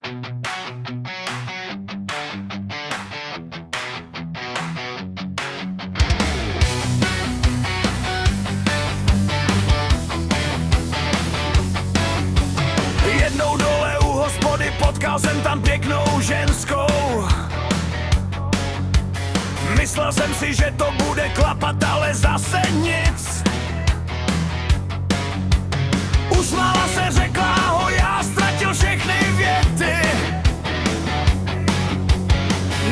Jednou dole u hospody potkal jsem tam pěknou ženskou. Myslel jsem si, že to bude klapat, ale zase nic. Usmála se, řekla ahoj, já ztratil všechny věty.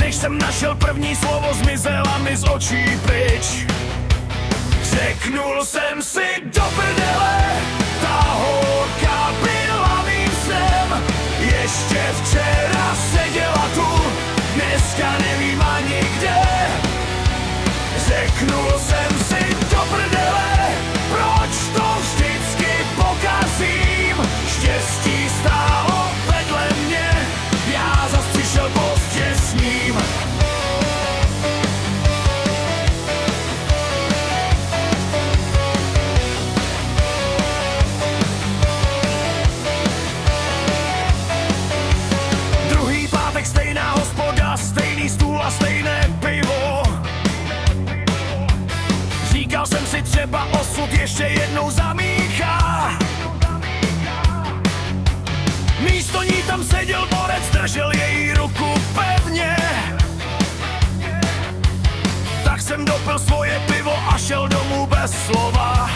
Než jsem našel první slovo, zmizela mi z očí pryč. Řeknul jsem si do prdele, ta holka byla mým snem. Ještě včera seděla tu, dneska nevím ani kde. Řeknul jsem si do prdele, proč to vždycky pokazím. Štěstí stálo vedle mě, já zas přišel pozdě s ním. Druhý pátek stejná hospoda, stejný stůl a stejné pivo. Říkal jsem si, třeba osud ještě jednou zamíchá. Místo ní tam seděl borec, držel její ruku pevně. Tak jsem dopil svoje pivo a šel domů bez slova.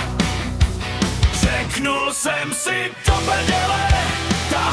Řeknul jsem si do prdele, ta